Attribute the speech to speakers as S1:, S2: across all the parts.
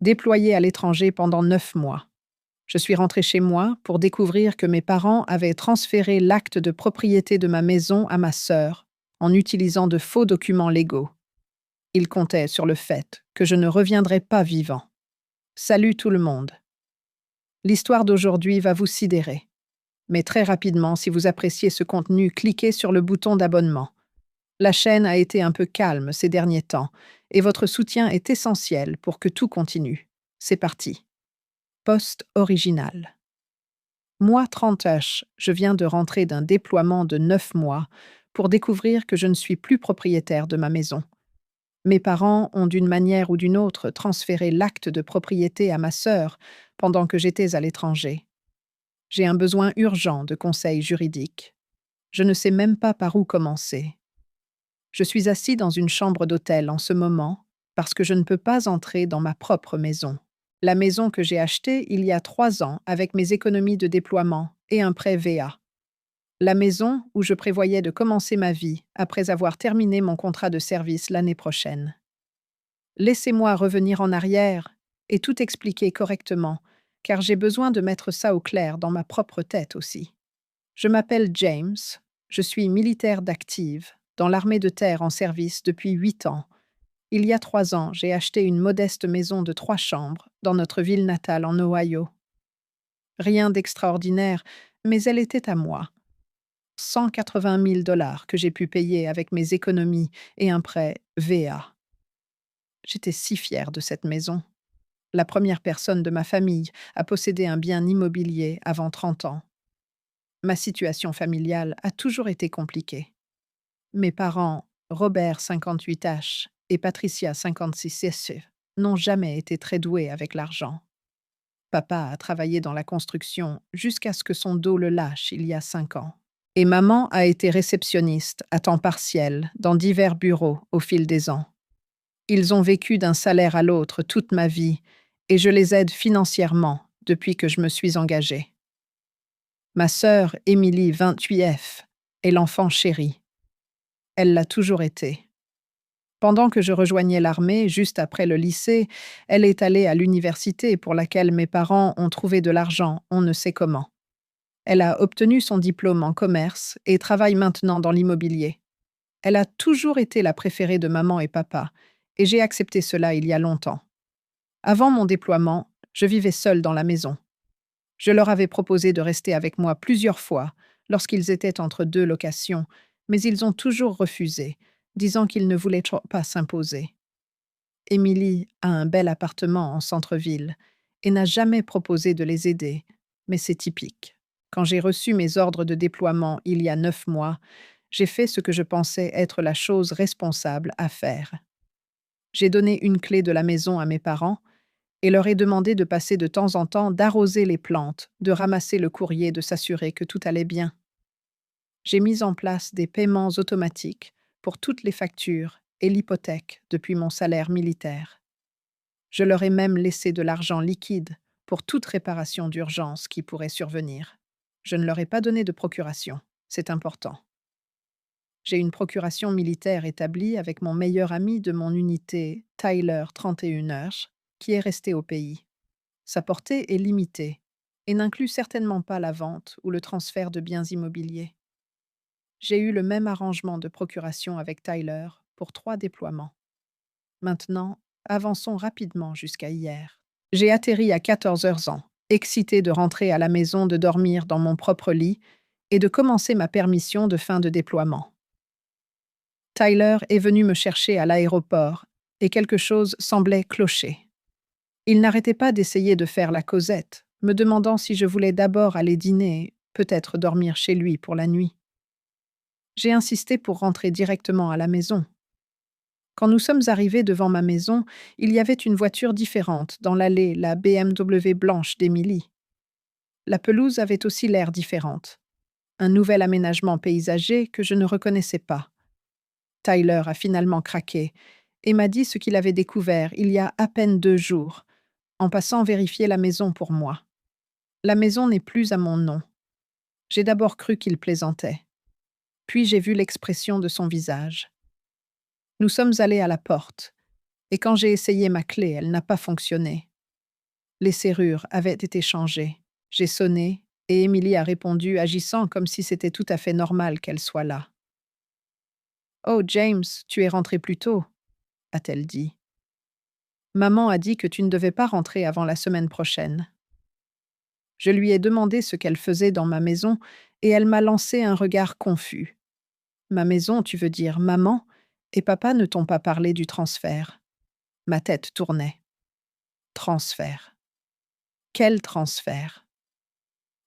S1: Déployée à l'étranger pendant 9 mois. Je suis rentrée chez moi pour découvrir que mes parents avaient transféré l'acte de propriété de ma maison à ma sœur en utilisant de faux documents légaux. Ils comptaient sur le fait que je ne reviendrais pas vivant. Salut tout le monde. L'histoire d'aujourd'hui va vous sidérer. Mais très rapidement, si vous appréciez ce contenu, cliquez sur le bouton d'abonnement. La chaîne a été un peu calme ces derniers temps et votre soutien est essentiel pour que tout continue. C'est parti. Post original. Moi, 30H, je viens de rentrer d'un déploiement de 9 mois pour découvrir que je ne suis plus propriétaire de ma maison. Mes parents ont d'une manière ou d'une autre transféré l'acte de propriété à ma sœur pendant que j'étais à l'étranger. J'ai un besoin urgent de conseils juridiques. Je ne sais même pas par où commencer. Je suis assis dans une chambre d'hôtel en ce moment parce que je ne peux pas entrer dans ma propre maison. La maison que j'ai achetée il y a 3 ans avec mes économies de déploiement et un prêt VA. La maison où je prévoyais de commencer ma vie après avoir terminé mon contrat de service l'année prochaine. Laissez-moi revenir en arrière et tout expliquer correctement, car j'ai besoin de mettre ça au clair dans ma propre tête aussi. Je m'appelle James, je suis militaire d'active dans l'armée de terre en service depuis 8 ans. Il y a 3 ans, j'ai acheté une modeste maison de 3 chambres dans notre ville natale en Ohio. Rien d'extraordinaire, mais elle était à moi. 180 000 dollars que j'ai pu payer avec mes économies et un prêt VA. J'étais si fière de cette maison. La première personne de ma famille à posséder un bien immobilier avant 30 ans. Ma situation familiale a toujours été compliquée. Mes parents, Robert 58H et Patricia 56S, n'ont jamais été très doués avec l'argent. Papa a travaillé dans la construction jusqu'à ce que son dos le lâche il y a 5 ans. Et maman a été réceptionniste à temps partiel dans divers bureaux au fil des ans. Ils ont vécu d'un salaire à l'autre toute ma vie et je les aide financièrement depuis que je me suis engagée. Ma sœur, Émilie 28F, est l'enfant chéri. Elle l'a toujours été. Pendant que je rejoignais l'armée, juste après le lycée, elle est allée à l'université pour laquelle mes parents ont trouvé de l'argent, on ne sait comment. Elle a obtenu son diplôme en commerce et travaille maintenant dans l'immobilier. Elle a toujours été la préférée de maman et papa, et j'ai accepté cela il y a longtemps. Avant mon déploiement, je vivais seule dans la maison. Je leur avais proposé de rester avec moi plusieurs fois lorsqu'ils étaient entre 2 locations, mais ils ont toujours refusé, disant qu'ils ne voulaient pas s'imposer. Émilie a un bel appartement en centre-ville et n'a jamais proposé de les aider, mais c'est typique. Quand j'ai reçu mes ordres de déploiement il y a 9 mois, j'ai fait ce que je pensais être la chose responsable à faire. J'ai donné une clé de la maison à mes parents et leur ai demandé de passer de temps en temps d'arroser les plantes, de ramasser le courrier, de s'assurer que tout allait bien. J'ai mis en place des paiements automatiques pour toutes les factures et l'hypothèque depuis mon salaire militaire. Je leur ai même laissé de l'argent liquide pour toute réparation d'urgence qui pourrait survenir. Je ne leur ai pas donné de procuration, c'est important. J'ai une procuration militaire établie avec mon meilleur ami de mon unité, Tyler 31H, qui est resté au pays. Sa portée est limitée et n'inclut certainement pas la vente ou le transfert de biens immobiliers. J'ai eu le même arrangement de procuration avec Tyler pour 3 déploiements. Maintenant, avançons rapidement jusqu'à hier. J'ai atterri à 14 heures ans, excitée de rentrer à la maison, de dormir dans mon propre lit et de commencer ma permission de fin de déploiement. Tyler est venu me chercher à l'aéroport et quelque chose semblait clocher. Il n'arrêtait pas d'essayer de faire la causette, me demandant si je voulais d'abord aller dîner, peut-être dormir chez lui pour la nuit. J'ai insisté pour rentrer directement à la maison. Quand nous sommes arrivés devant ma maison, il y avait une voiture différente dans l'allée, la BMW blanche d'Émilie. La pelouse avait aussi l'air différente. Un nouvel aménagement paysager que je ne reconnaissais pas. Tyler a finalement craqué et m'a dit ce qu'il avait découvert il y a à peine 2 jours, en passant vérifier la maison pour moi. La maison n'est plus à mon nom. J'ai d'abord cru qu'il plaisantait. Puis j'ai vu l'expression de son visage. Nous sommes allés à la porte, et quand j'ai essayé ma clé, elle n'a pas fonctionné. Les serrures avaient été changées. J'ai sonné et Émilie a répondu, agissant comme si c'était tout à fait normal qu'elle soit là. Oh, James, tu es rentré plus tôt, a-t-elle dit. Maman a dit que tu ne devais pas rentrer avant la semaine prochaine. Je lui ai demandé ce qu'elle faisait dans ma maison et elle m'a lancé un regard confus. Ma maison, tu veux dire maman, et papa ne t'ont pas parlé du transfert. Ma tête tournait. Transfert. Quel transfert?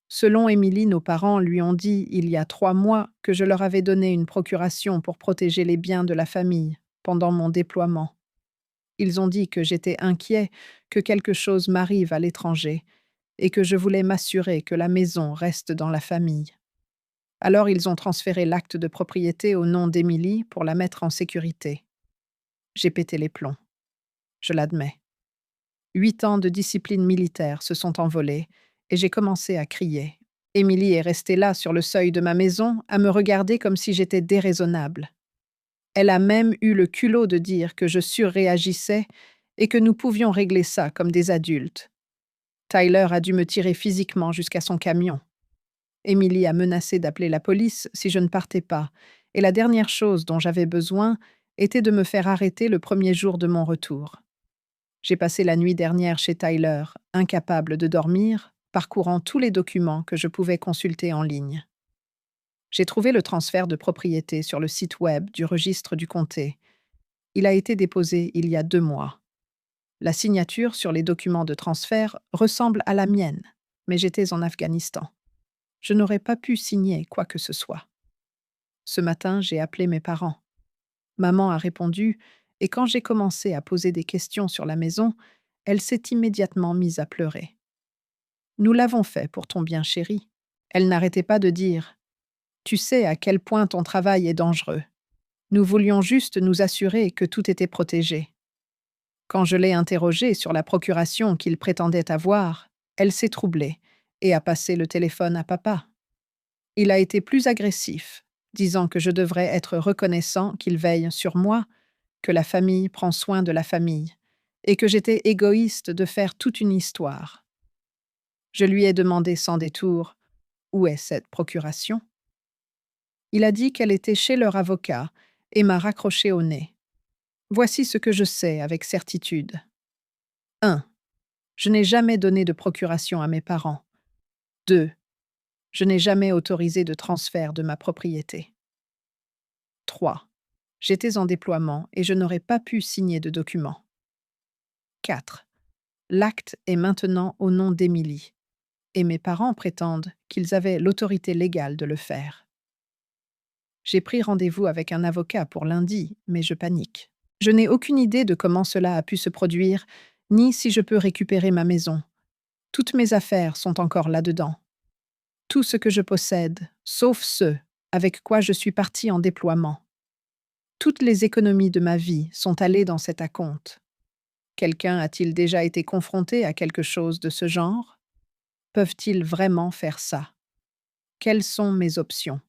S1: Selon Émilie, nos parents lui ont dit il y a 3 mois que je leur avais donné une procuration pour protéger les biens de la famille pendant mon déploiement. Ils ont dit que j'étais inquiet que quelque chose m'arrive à l'étranger et que je voulais m'assurer que la maison reste dans la famille. Alors ils ont transféré l'acte de propriété au nom d'Émilie pour la mettre en sécurité. J'ai pété les plombs. Je l'admets. 8 ans de discipline militaire se sont envolés et j'ai commencé à crier. Émilie est restée là sur le seuil de ma maison à me regarder comme si j'étais déraisonnable. Elle a même eu le culot de dire que je surréagissais et que nous pouvions régler ça comme des adultes. Tyler a dû me tirer physiquement jusqu'à son camion. Émilie a menacé d'appeler la police si je ne partais pas, et la dernière chose dont j'avais besoin était de me faire arrêter le premier jour de mon retour. J'ai passé la nuit dernière chez Tyler, incapable de dormir, parcourant tous les documents que je pouvais consulter en ligne. J'ai trouvé le transfert de propriété sur le site web du registre du comté. Il a été déposé il y a 2 mois. La signature sur les documents de transfert ressemble à la mienne, mais j'étais en Afghanistan. Je n'aurais pas pu signer quoi que ce soit. Ce matin, j'ai appelé mes parents. Maman a répondu, et quand j'ai commencé à poser des questions sur la maison, elle s'est immédiatement mise à pleurer. Nous l'avons fait pour ton bien chéri. Elle n'arrêtait pas de dire « Tu sais à quel point ton travail est dangereux. Nous voulions juste nous assurer que tout était protégé. » Quand je l'ai interrogée sur la procuration qu'il prétendait avoir, elle s'est troublée et a passé le téléphone à papa. Il a été plus agressif, disant que je devrais être reconnaissant qu'il veille sur moi, que la famille prend soin de la famille, et que j'étais égoïste de faire toute une histoire. Je lui ai demandé sans détour « Où est cette procuration ?» Il a dit qu'elle était chez leur avocat et m'a raccroché au nez. Voici ce que je sais avec certitude. 1. Je n'ai jamais donné de procuration à mes parents. 2. Je n'ai jamais autorisé de transfert de ma propriété. 3. J'étais en déploiement et je n'aurais pas pu signer de document. 4. L'acte est maintenant au nom d'Émilie, et mes parents prétendent qu'ils avaient l'autorité légale de le faire. J'ai pris rendez-vous avec un avocat pour lundi, mais je panique. Je n'ai aucune idée de comment cela a pu se produire, ni si je peux récupérer ma maison. Toutes mes affaires sont encore là-dedans. Tout ce que je possède, sauf ceux avec quoi je suis partie en déploiement. Toutes les économies de ma vie sont allées dans cet acompte. Quelqu'un a-t-il déjà été confronté à quelque chose de ce genre? Peuvent-ils vraiment faire ça? Quelles sont mes options?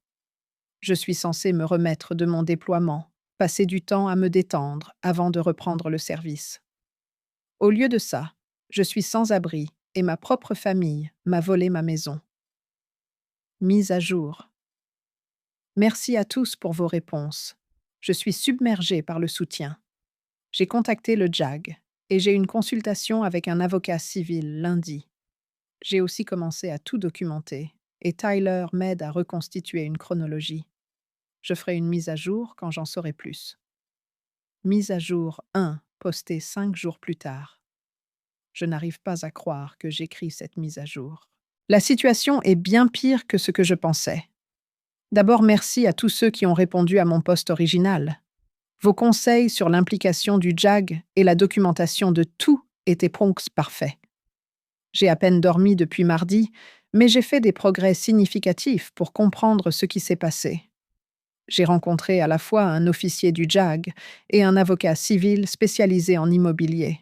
S1: Je suis censée me remettre de mon déploiement, passer du temps à me détendre avant de reprendre le service. Au lieu de ça, je suis sans abri et ma propre famille m'a volé ma maison. Mise à jour. Merci à tous pour vos réponses. Je suis submergée par le soutien. J'ai contacté le JAG et j'ai une consultation avec un avocat civil lundi. J'ai aussi commencé à tout documenter et Tyler m'aide à reconstituer une chronologie. Je ferai une mise à jour quand j'en saurai plus. Mise à jour 1, postée 5 jours plus tard. Je n'arrive pas à croire que j'écris cette mise à jour. La situation est bien pire que ce que je pensais. D'abord, merci à tous ceux qui ont répondu à mon post original. Vos conseils sur l'implication du JAG et la documentation de tout étaient parfaits. J'ai à peine dormi depuis mardi, mais j'ai fait des progrès significatifs pour comprendre ce qui s'est passé. J'ai rencontré à la fois un officier du JAG et un avocat civil spécialisé en immobilier.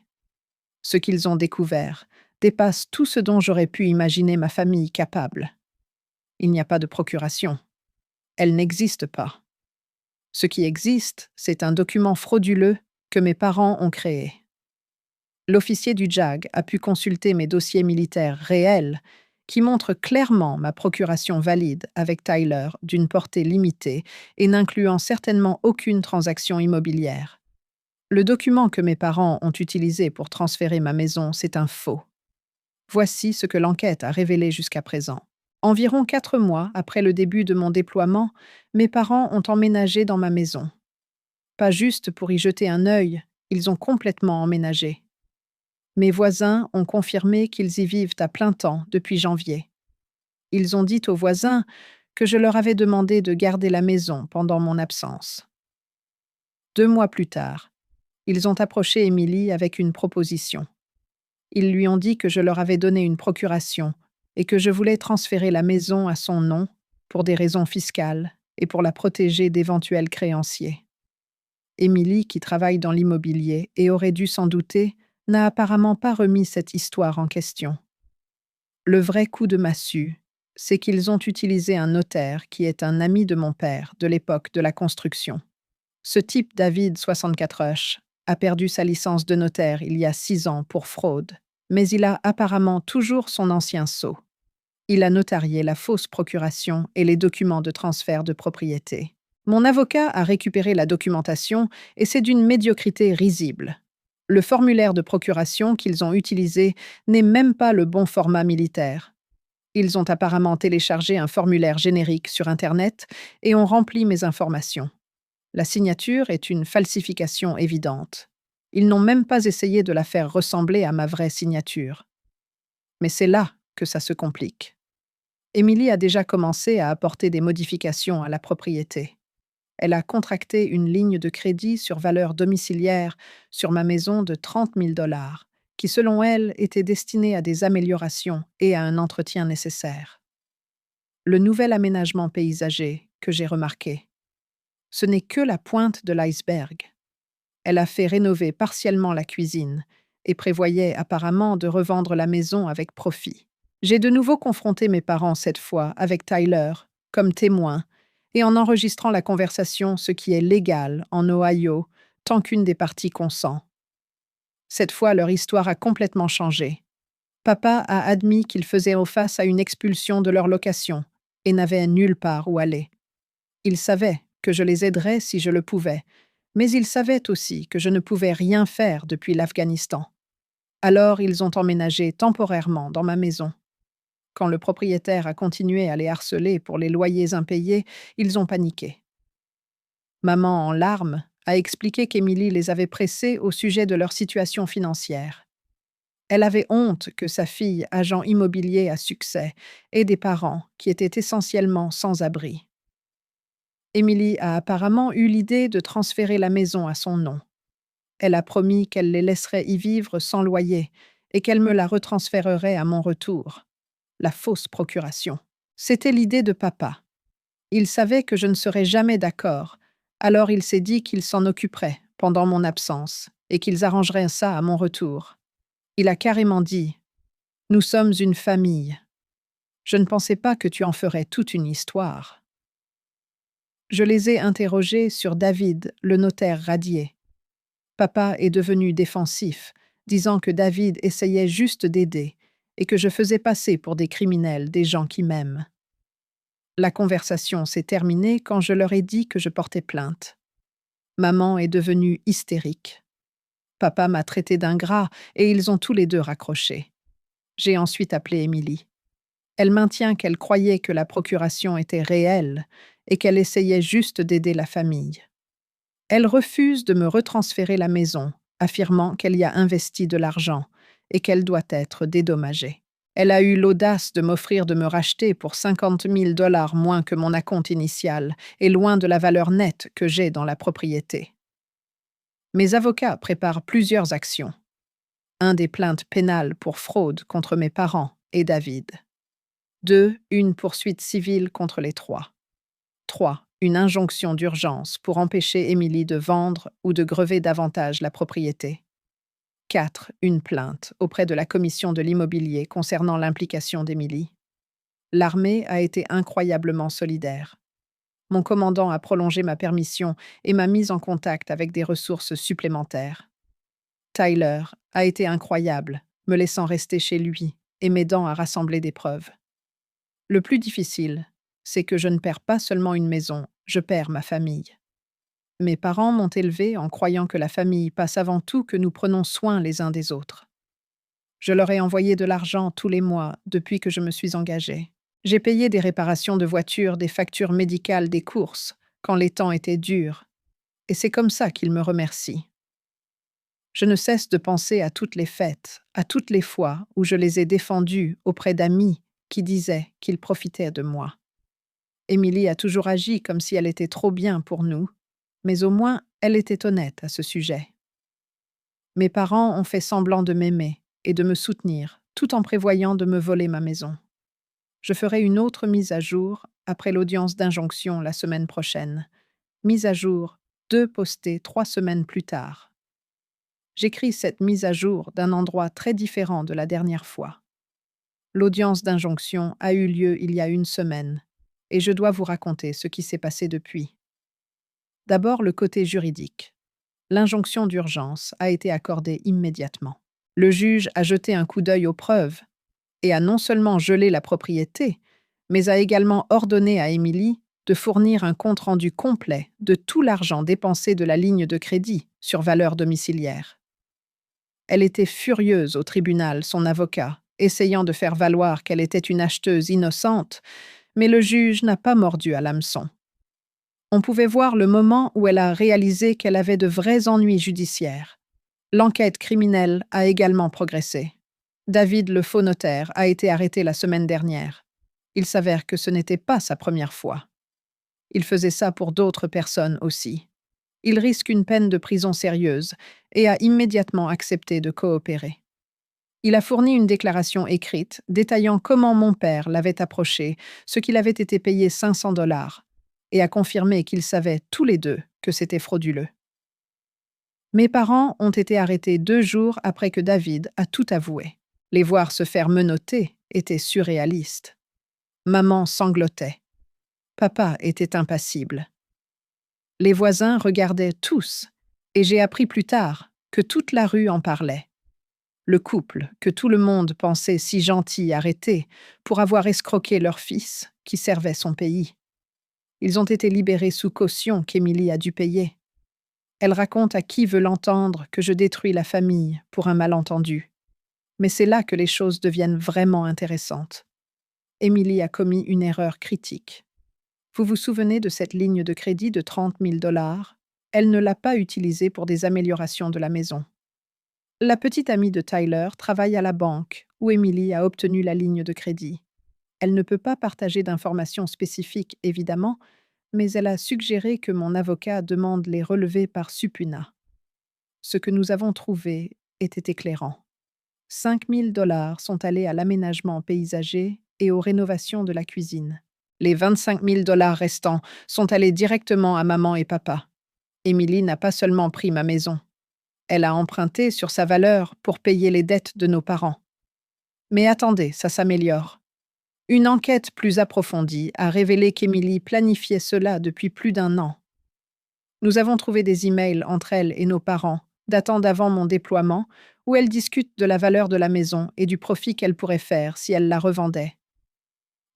S1: Ce qu'ils ont découvert dépasse tout ce dont j'aurais pu imaginer ma famille capable. Il n'y a pas de procuration. Elle n'existe pas. Ce qui existe, c'est un document frauduleux que mes parents ont créé. L'officier du JAG a pu consulter mes dossiers militaires réels qui montrent clairement ma procuration valide avec Tyler d'une portée limitée et n'incluant certainement aucune transaction immobilière. Le document que mes parents ont utilisé pour transférer ma maison, c'est un faux. Voici ce que l'enquête a révélé jusqu'à présent. Environ 4 mois après le début de mon déploiement, mes parents ont emménagé dans ma maison. Pas juste pour y jeter un œil, ils ont complètement emménagé. Mes voisins ont confirmé qu'ils y vivent à plein temps depuis janvier. Ils ont dit aux voisins que je leur avais demandé de garder la maison pendant mon absence. 2 mois plus tard, ils ont approché Émilie avec une proposition. Ils lui ont dit que je leur avais donné une procuration et que je voulais transférer la maison à son nom pour des raisons fiscales et pour la protéger d'éventuels créanciers. Émilie, qui travaille dans l'immobilier et aurait dû s'en douter, n'a apparemment pas remis cette histoire en question. Le vrai coup de massue, c'est qu'ils ont utilisé un notaire qui est un ami de mon père de l'époque de la construction. Ce type, David 64H, a perdu sa licence de notaire il y a 6 ans pour fraude, mais il a apparemment toujours son ancien sceau. Il a notarié la fausse procuration et les documents de transfert de propriété. Mon avocat a récupéré la documentation et c'est d'une médiocrité risible. Le formulaire de procuration qu'ils ont utilisé n'est même pas le bon format militaire. Ils ont apparemment téléchargé un formulaire générique sur Internet et ont rempli mes informations. La signature est une falsification évidente. Ils n'ont même pas essayé de la faire ressembler à ma vraie signature. Mais c'est là que ça se complique. Émilie a déjà commencé à apporter des modifications à la propriété. Elle a contracté une ligne de crédit sur valeur domiciliaire sur ma maison de 30 000 $, qui selon elle était destinée à des améliorations et à un entretien nécessaire. Le nouvel aménagement paysager que j'ai remarqué, ce n'est que la pointe de l'iceberg. Elle a fait rénover partiellement la cuisine et prévoyait apparemment de revendre la maison avec profit. J'ai de nouveau confronté mes parents cette fois avec Tyler, comme témoin, et en enregistrant la conversation, ce qui est légal en Ohio, tant qu'une des parties consent. Cette fois, leur histoire a complètement changé. Papa a admis qu'il faisait face à une expulsion de leur location et n'avait nulle part où aller. Il savait que je les aiderais si je le pouvais, mais il savait aussi que je ne pouvais rien faire depuis l'Afghanistan. Alors, ils ont emménagé temporairement dans ma maison. Quand le propriétaire a continué à les harceler pour les loyers impayés, ils ont paniqué. Maman, en larmes, a expliqué qu'Émilie les avait pressés au sujet de leur situation financière. Elle avait honte que sa fille, agent immobilier à succès, ait des parents qui étaient essentiellement sans abri. Émilie a apparemment eu l'idée de transférer la maison à son nom. Elle a promis qu'elle les laisserait y vivre sans loyer et qu'elle me la retransférerait à mon retour. La fausse procuration. C'était l'idée de papa. Il savait que je ne serais jamais d'accord, alors il s'est dit qu'il s'en occuperait pendant mon absence et qu'ils arrangeraient ça à mon retour. Il a carrément dit « Nous sommes une famille. Je ne pensais pas que tu en ferais toute une histoire. » Je les ai interrogés sur David, le notaire radié. Papa est devenu défensif, disant que David essayait juste d'aider et que je faisais passer pour des criminels, des gens qui m'aiment. La conversation s'est terminée quand je leur ai dit que je portais plainte. Maman est devenue hystérique. Papa m'a traité d'ingrat et ils ont tous les deux raccroché. J'ai ensuite appelé Émilie. Elle maintient qu'elle croyait que la procuration était réelle et qu'elle essayait juste d'aider la famille. Elle refuse de me retransférer la maison, affirmant qu'elle y a investi de l'argent et qu'elle doit être dédommagée. Elle a eu l'audace de m'offrir de me racheter pour 50 000 $ moins que mon acompte initial et loin de la valeur nette que j'ai dans la propriété. Mes avocats préparent plusieurs actions. 1, des plaintes pénales pour fraude contre mes parents et David. 2, une poursuite civile contre les trois. 3, une injonction d'urgence pour empêcher Émilie de vendre ou de grever davantage la propriété. 4, une plainte auprès de la commission de l'immobilier concernant l'implication d'Émilie. L'armée a été incroyablement solidaire. Mon commandant a prolongé ma permission et m'a mise en contact avec des ressources supplémentaires. Tyler a été incroyable, me laissant rester chez lui et m'aidant à rassembler des preuves. Le plus difficile, c'est que je ne perds pas seulement une maison, je perds ma famille. Mes parents m'ont élevé en croyant que la famille passe avant tout, que nous prenons soin les uns des autres. Je leur ai envoyé de l'argent tous les mois depuis que je me suis engagée. J'ai payé des réparations de voitures, des factures médicales, des courses, quand les temps étaient durs. Et c'est comme ça qu'ils me remercient. Je ne cesse de penser à toutes les fêtes, à toutes les fois où je les ai défendus auprès d'amis qui disaient qu'ils profitaient de moi. Émilie a toujours agi comme si elle était trop bien pour nous, mais au moins elle était honnête à ce sujet. Mes parents ont fait semblant de m'aimer et de me soutenir, tout en prévoyant de me voler ma maison. Je ferai une autre mise à jour après l'audience d'injonction la semaine prochaine. Mise à jour 2 postée 3 semaines plus tard. J'écris cette mise à jour d'un endroit très différent de la dernière fois. L'audience d'injonction a eu lieu il y a une semaine, et je dois vous raconter ce qui s'est passé depuis. D'abord, le côté juridique. L'injonction d'urgence a été accordée immédiatement. Le juge a jeté un coup d'œil aux preuves et a non seulement gelé la propriété, mais a également ordonné à Émilie de fournir un compte-rendu complet de tout l'argent dépensé de la ligne de crédit sur valeur domiciliaire. Elle était furieuse au tribunal, son avocat, essayant de faire valoir qu'elle était une acheteuse innocente, mais le juge n'a pas mordu à l'hameçon. On pouvait voir le moment où elle a réalisé qu'elle avait de vrais ennuis judiciaires. L'enquête criminelle a également progressé. David, le faux notaire, a été arrêté la semaine dernière. Il s'avère que ce n'était pas sa première fois. Il faisait ça pour d'autres personnes aussi. Il risque une peine de prison sérieuse et a immédiatement accepté de coopérer. Il a fourni une déclaration écrite détaillant comment mon père l'avait approché, ce qu'il avait été payé 500 $, et a confirmé qu'ils savaient tous les deux que c'était frauduleux. Mes parents ont été arrêtés 2 jours après que David a tout avoué. Les voir se faire menotter était surréaliste. Maman sanglotait. Papa était impassible. Les voisins regardaient tous, et j'ai appris plus tard que toute la rue en parlait. Le couple, que tout le monde pensait si gentil, arrêté pour avoir escroqué leur fils, qui servait son pays. Ils ont été libérés sous caution qu'Émilie a dû payer. Elle raconte à qui veut l'entendre que je détruis la famille pour un malentendu. Mais c'est là que les choses deviennent vraiment intéressantes. Émilie a commis une erreur critique. Vous vous souvenez de cette ligne de crédit de 30 000 $? Elle ne l'a pas utilisée pour des améliorations de la maison. La petite amie de Tyler travaille à la banque où Émilie a obtenu la ligne de crédit. Elle ne peut pas partager d'informations spécifiques, évidemment, mais elle a suggéré que mon avocat demande les relevés par subpoena. Ce que nous avons trouvé était éclairant. 5 000 $ sont allés à l'aménagement paysager et aux rénovations de la cuisine. Les 25 000 $ restants sont allés directement à maman et papa. Émilie n'a pas seulement pris ma maison. Elle a emprunté sur sa valeur pour payer les dettes de nos parents. Mais attendez, ça s'améliore. Une enquête plus approfondie a révélé qu'Émilie planifiait cela depuis plus d'1 an. Nous avons trouvé des emails entre elle et nos parents, datant d'avant mon déploiement, où elle discute de la valeur de la maison et du profit qu'elle pourrait faire si elle la revendait.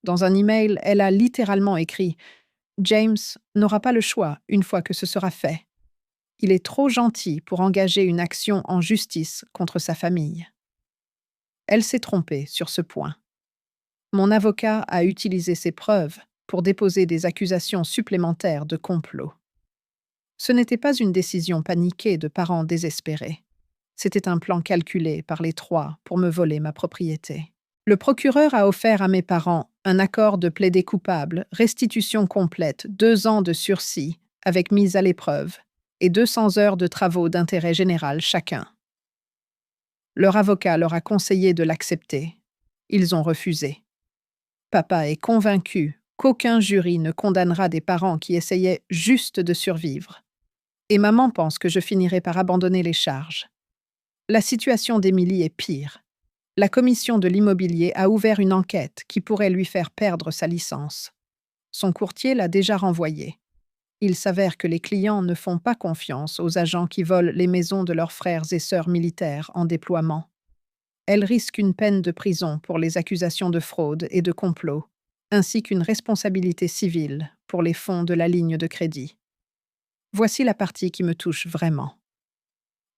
S1: Dans un email, elle a littéralement écrit « James n'aura pas le choix une fois que ce sera fait. Il est trop gentil pour engager une action en justice contre sa famille. » Elle s'est trompée sur ce point. Mon avocat a utilisé ces preuves pour déposer des accusations supplémentaires de complot. Ce n'était pas une décision paniquée de parents désespérés. C'était un plan calculé par les 3 pour me voler ma propriété. Le procureur a offert à mes parents un accord de plaider coupable, restitution complète, 2 ans de sursis avec mise à l'épreuve et 200 heures de travaux d'intérêt général chacun. Leur avocat leur a conseillé de l'accepter. Ils ont refusé. Papa est convaincu qu'aucun jury ne condamnera des parents qui essayaient juste de survivre. Et maman pense que je finirai par abandonner les charges. La situation d'Émilie est pire. La commission de l'immobilier a ouvert une enquête qui pourrait lui faire perdre sa licence. Son courtier l'a déjà renvoyée. Il s'avère que les clients ne font pas confiance aux agents qui volent les maisons de leurs frères et sœurs militaires en déploiement. Elles risquent une peine de prison pour les accusations de fraude et de complot, ainsi qu'une responsabilité civile pour les fonds de la ligne de crédit. Voici la partie qui me touche vraiment.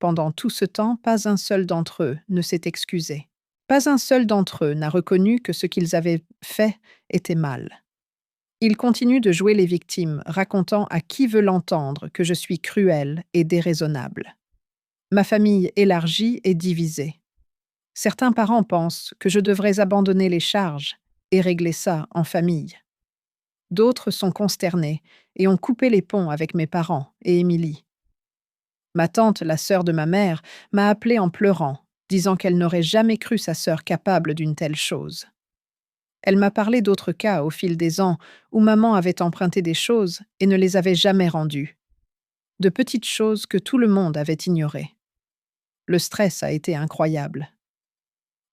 S1: Pendant tout ce temps, pas un seul d'entre eux ne s'est excusé. Pas un seul d'entre eux n'a reconnu que ce qu'ils avaient fait était mal. Ils continuent de jouer les victimes, racontant à qui veut l'entendre que je suis cruel et déraisonnable. Ma famille élargie est divisée. Certains parents pensent que je devrais abandonner les charges et régler ça en famille. D'autres sont consternés et ont coupé les ponts avec mes parents et Émilie. Ma tante, la sœur de ma mère, m'a appelée en pleurant, disant qu'elle n'aurait jamais cru sa sœur capable d'une telle chose. Elle m'a parlé d'autres cas au fil des ans où maman avait emprunté des choses et ne les avait jamais rendues. De petites choses que tout le monde avait ignorées. Le stress a été incroyable.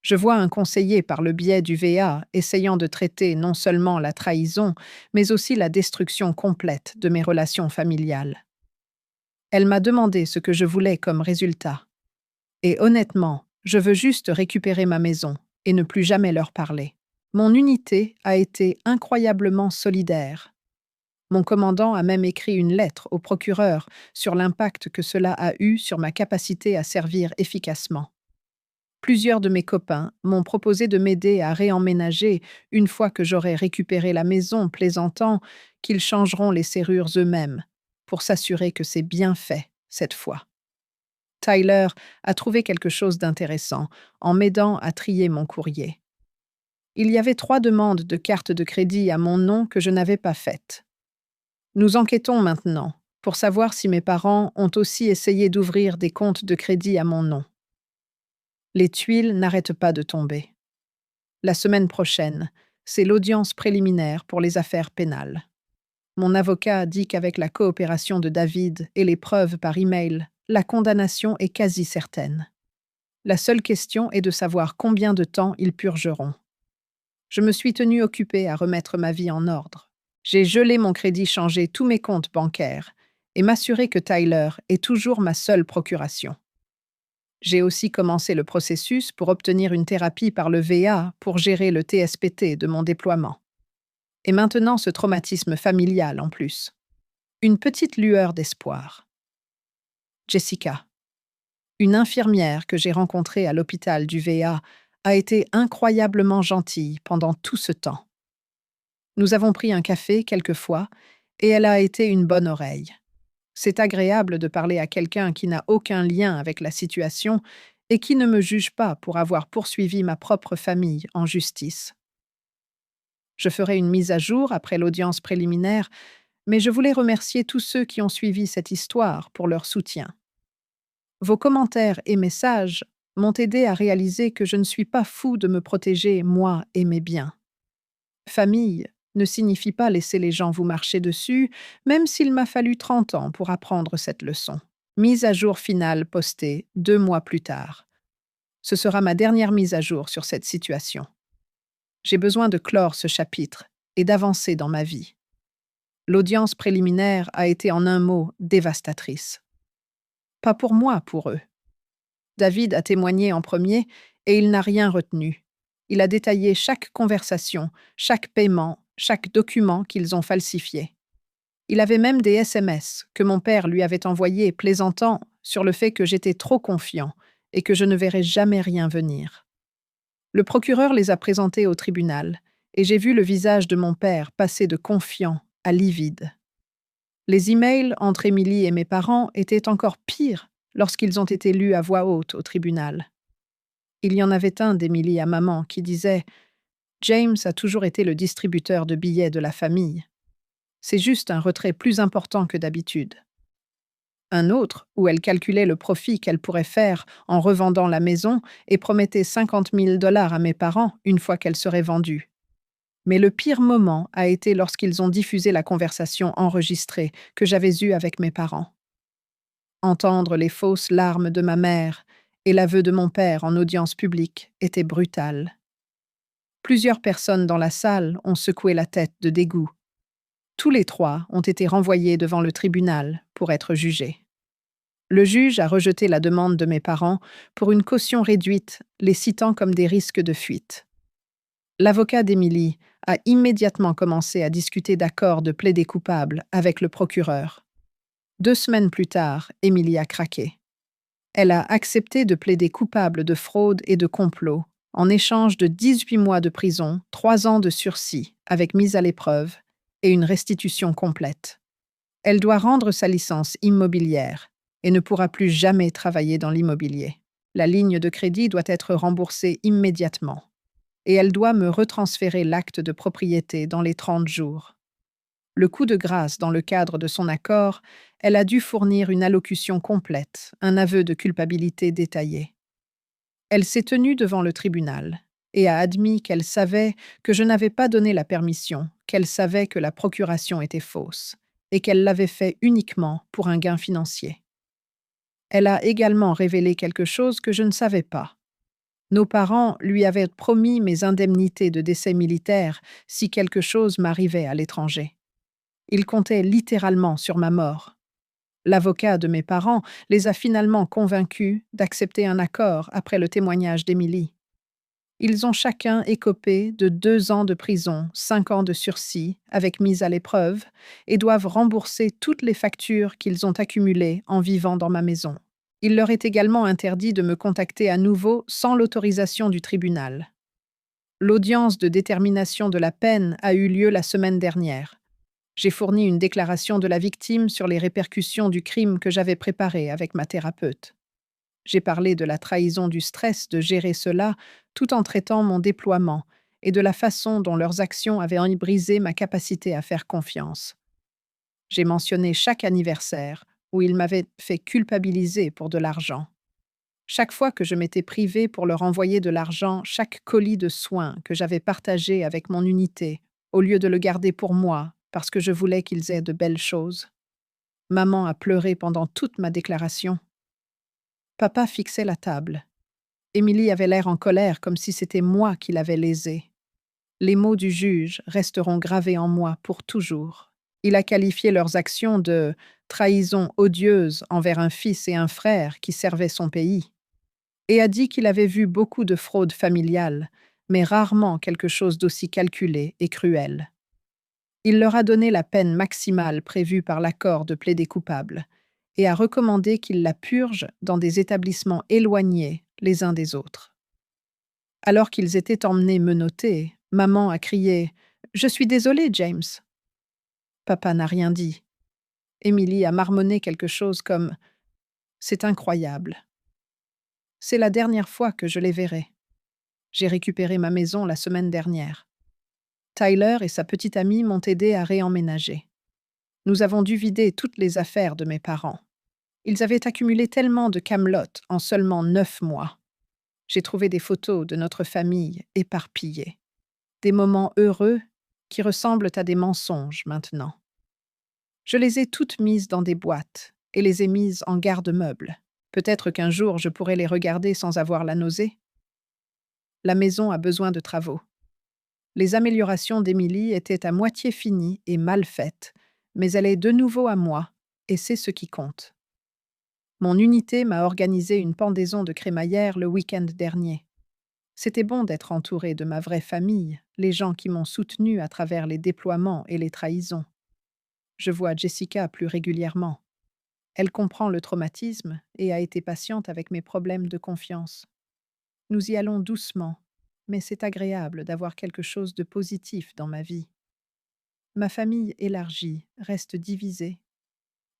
S1: Je vois un conseiller par le biais du VA essayant de traiter non seulement la trahison, mais aussi la destruction complète de mes relations familiales. Elle m'a demandé ce que je voulais comme résultat. Et honnêtement, je veux juste récupérer ma maison et ne plus jamais leur parler. Mon unité a été incroyablement solidaire. Mon commandant a même écrit une lettre au procureur sur l'impact que cela a eu sur ma capacité à servir efficacement. Plusieurs de mes copains m'ont proposé de m'aider à réemménager une fois que j'aurai récupéré la maison, plaisantant qu'ils changeront les serrures eux-mêmes pour s'assurer que c'est bien fait cette fois. Tyler a trouvé quelque chose d'intéressant en m'aidant à trier mon courrier. Il y avait 3 demandes de carte de crédit à mon nom que je n'avais pas faites. Nous enquêtons maintenant pour savoir si mes parents ont aussi essayé d'ouvrir des comptes de crédit à mon nom. Les tuiles n'arrêtent pas de tomber. La semaine prochaine, c'est l'audience préliminaire pour les affaires pénales. Mon avocat dit qu'avec la coopération de David et les preuves par email, la condamnation est quasi certaine. La seule question est de savoir combien de temps ils purgeront. Je me suis tenue occupée à remettre ma vie en ordre. J'ai gelé mon crédit, changé tous mes comptes bancaires et m'assuré que Tyler est toujours ma seule procuration. J'ai aussi commencé le processus pour obtenir une thérapie par le VA pour gérer le TSPT de mon déploiement. Et maintenant ce traumatisme familial en plus. Une petite lueur d'espoir. Jessica, une infirmière que j'ai rencontrée à l'hôpital du VA, a été incroyablement gentille pendant tout ce temps. Nous avons pris un café quelques fois et elle a été une bonne oreille. C'est agréable de parler à quelqu'un qui n'a aucun lien avec la situation et qui ne me juge pas pour avoir poursuivi ma propre famille en justice. Je ferai une mise à jour après l'audience préliminaire, mais je voulais remercier tous ceux qui ont suivi cette histoire pour leur soutien. Vos commentaires et messages m'ont aidé à réaliser que je ne suis pas fou de me protéger, moi et mes biens. Famille ne signifie pas laisser les gens vous marcher dessus, même s'il m'a fallu 30 ans pour apprendre cette leçon. Mise à jour finale postée 2 mois plus tard. Ce sera ma dernière mise à jour sur cette situation. J'ai besoin de clore ce chapitre et d'avancer dans ma vie. L'audience préliminaire a été en un mot dévastatrice. Pas pour moi, pour eux. David a témoigné en premier et il n'a rien retenu. Il a détaillé chaque conversation, chaque paiement, chaque document qu'ils ont falsifié. Il avait même des SMS que mon père lui avait envoyés plaisantant sur le fait que j'étais trop confiant et que je ne verrais jamais rien venir. Le procureur les a présentés au tribunal et j'ai vu le visage de mon père passer de confiant à livide. Les emails entre Émilie et mes parents étaient encore pires lorsqu'ils ont été lus à voix haute au tribunal. Il y en avait un d'Émilie à maman qui disait « James a toujours été le distributeur de billets de la famille. C'est juste un retrait plus important que d'habitude. » Un autre, où elle calculait le profit qu'elle pourrait faire en revendant la maison et promettait 50 000 $ à mes parents une fois qu'elle serait vendue. Mais le pire moment a été lorsqu'ils ont diffusé la conversation enregistrée que j'avais eue avec mes parents. Entendre les fausses larmes de ma mère et l'aveu de mon père en audience publique était brutal. Plusieurs personnes dans la salle ont secoué la tête de dégoût. Tous les trois ont été renvoyés devant le tribunal pour être jugés. Le juge a rejeté la demande de mes parents pour une caution réduite, les citant comme des risques de fuite. L'avocat d'Émilie a immédiatement commencé à discuter d'accords de plaider coupable avec le procureur. 2 semaines plus tard, Émilie a craqué. Elle a accepté de plaider coupable de fraude et de complot, en échange de 18 mois de prison, 3 ans de sursis, avec mise à l'épreuve, et une restitution complète. Elle doit rendre sa licence immobilière et ne pourra plus jamais travailler dans l'immobilier. La ligne de crédit doit être remboursée immédiatement. Et elle doit me retransférer l'acte de propriété dans les 30 jours. Le coup de grâce dans le cadre de son accord, elle a dû fournir une allocution complète, un aveu de culpabilité détaillé. Elle s'est tenue devant le tribunal et a admis qu'elle savait que je n'avais pas donné la permission, qu'elle savait que la procuration était fausse et qu'elle l'avait fait uniquement pour un gain financier. Elle a également révélé quelque chose que je ne savais pas. Nos parents lui avaient promis mes indemnités de décès militaire si quelque chose m'arrivait à l'étranger. Ils comptaient littéralement sur ma mort. L'avocat de mes parents les a finalement convaincus d'accepter un accord après le témoignage d'Émilie. Ils ont chacun écopé de 2 ans de prison, 5 ans de sursis, avec mise à l'épreuve, et doivent rembourser toutes les factures qu'ils ont accumulées en vivant dans ma maison. Il leur est également interdit de me contacter à nouveau sans l'autorisation du tribunal. L'audience de détermination de la peine a eu lieu la semaine dernière. J'ai fourni une déclaration de la victime sur les répercussions du crime que j'avais préparé avec ma thérapeute. J'ai parlé de la trahison du stress de gérer cela tout en traitant mon déploiement et de la façon dont leurs actions avaient brisé ma capacité à faire confiance. J'ai mentionné chaque anniversaire où ils m'avaient fait culpabiliser pour de l'argent. Chaque fois que je m'étais privée pour leur envoyer de l'argent, chaque colis de soins que j'avais partagé avec mon unité, au lieu de le garder pour moi, parce que je voulais qu'ils aient de belles choses. Maman a pleuré pendant toute ma déclaration. Papa fixait la table. Émilie avait l'air en colère, comme si c'était moi qui l'avais lésée. Les mots du juge resteront gravés en moi pour toujours. Il a qualifié leurs actions de trahison odieuse envers un fils et un frère qui servaient son pays, et a dit qu'il avait vu beaucoup de fraudes familiales, mais rarement quelque chose d'aussi calculé et cruel. Il leur a donné la peine maximale prévue par l'accord de plaider coupable et a recommandé qu'ils la purgent dans des établissements éloignés les uns des autres. Alors qu'ils étaient emmenés menottés, maman a crié « Je suis désolée, James !» Papa n'a rien dit. Émilie a marmonné quelque chose comme « C'est incroyable. C'est la dernière fois que je les verrai. J'ai récupéré ma maison la semaine dernière. Tyler et sa petite amie m'ont aidé à réemménager. Nous avons dû vider toutes les affaires de mes parents. Ils avaient accumulé tellement de camelotes en seulement 9 mois. J'ai trouvé des photos de notre famille éparpillées. Des moments heureux qui ressemblent à des mensonges maintenant. Je les ai toutes mises dans des boîtes et les ai mises en garde-meubles. Peut-être qu'un jour je pourrai les regarder sans avoir la nausée. La maison a besoin de travaux. Les améliorations d'Émilie étaient à moitié finies et mal faites, mais elle est de nouveau à moi, et c'est ce qui compte. Mon unité m'a organisé une pendaison de crémaillère le week-end dernier. C'était bon d'être entouré de ma vraie famille, les gens qui m'ont soutenu à travers les déploiements et les trahisons. Je vois Jessica plus régulièrement. Elle comprend le traumatisme et a été patiente avec mes problèmes de confiance. Nous y allons doucement, mais c'est agréable d'avoir quelque chose de positif dans ma vie. Ma famille élargie reste divisée.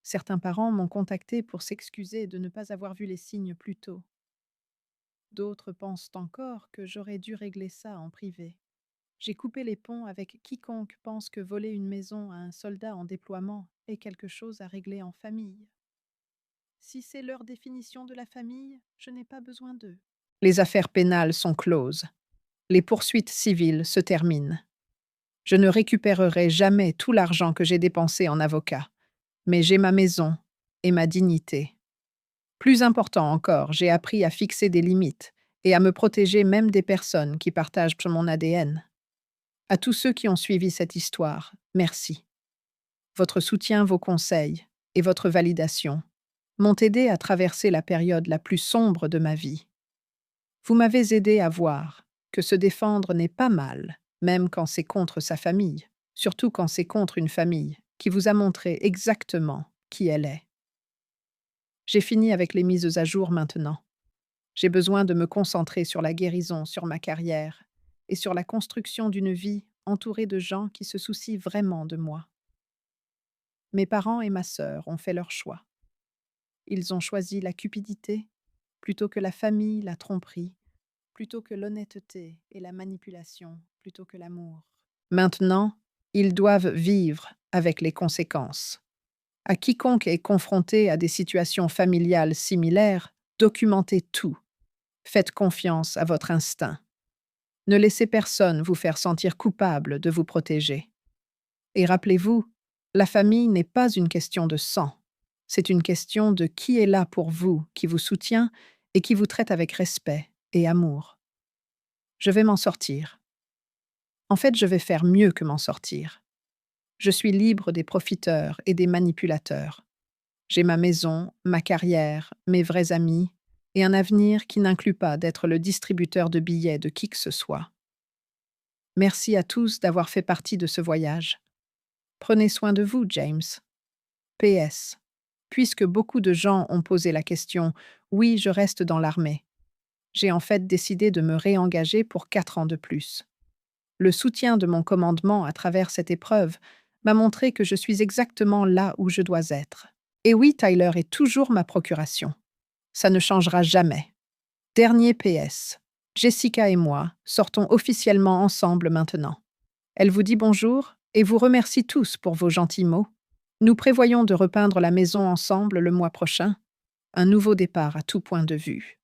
S1: Certains parents m'ont contacté pour s'excuser de ne pas avoir vu les signes plus tôt. D'autres pensent encore que j'aurais dû régler ça en privé. J'ai coupé les ponts avec quiconque pense que voler une maison à un soldat en déploiement est quelque chose à régler en famille. Si c'est leur définition de la famille, je n'ai pas besoin d'eux. Les affaires pénales sont closes. Les poursuites civiles se terminent. Je ne récupérerai jamais tout l'argent que j'ai dépensé en avocat, mais j'ai ma maison et ma dignité. Plus important encore, j'ai appris à fixer des limites et à me protéger même des personnes qui partagent mon ADN. À tous ceux qui ont suivi cette histoire, merci. Votre soutien, vos conseils et votre validation m'ont aidé à traverser la période la plus sombre de ma vie. Vous m'avez aidé à voir que se défendre n'est pas mal, même quand c'est contre sa famille, surtout quand c'est contre une famille qui vous a montré exactement qui elle est. J'ai fini avec les mises à jour maintenant. J'ai besoin de me concentrer sur la guérison, sur ma carrière et sur la construction d'une vie entourée de gens qui se soucient vraiment de moi. Mes parents et ma sœur ont fait leur choix. Ils ont choisi la cupidité plutôt que la famille, la tromperie, plutôt que l'honnêteté et la manipulation, plutôt que l'amour. Maintenant, ils doivent vivre avec les conséquences. À quiconque est confronté à des situations familiales similaires, documentez tout. Faites confiance à votre instinct. Ne laissez personne vous faire sentir coupable de vous protéger. Et rappelez-vous, la famille n'est pas une question de sang. C'est une question de qui est là pour vous, qui vous soutient et qui vous traite avec respect et amour. Je vais m'en sortir. En fait, je vais faire mieux que m'en sortir. Je suis libre des profiteurs et des manipulateurs. J'ai ma maison, ma carrière, mes vrais amis et un avenir qui n'inclut pas d'être le distributeur de billets de qui que ce soit. Merci à tous d'avoir fait partie de ce voyage. Prenez soin de vous, James. PS. Puisque beaucoup de gens ont posé la question, oui, je reste dans l'armée. J'ai en fait décidé de me réengager pour 4 ans de plus. Le soutien de mon commandement à travers cette épreuve m'a montré que je suis exactement là où je dois être. Et oui, Tyler est toujours ma procuration. Ça ne changera jamais. Dernier PS. Jessica et moi sortons officiellement ensemble maintenant. Elle vous dit bonjour et vous remercie tous pour vos gentils mots. Nous prévoyons de repeindre la maison ensemble le mois prochain. Un nouveau départ à tout point de vue.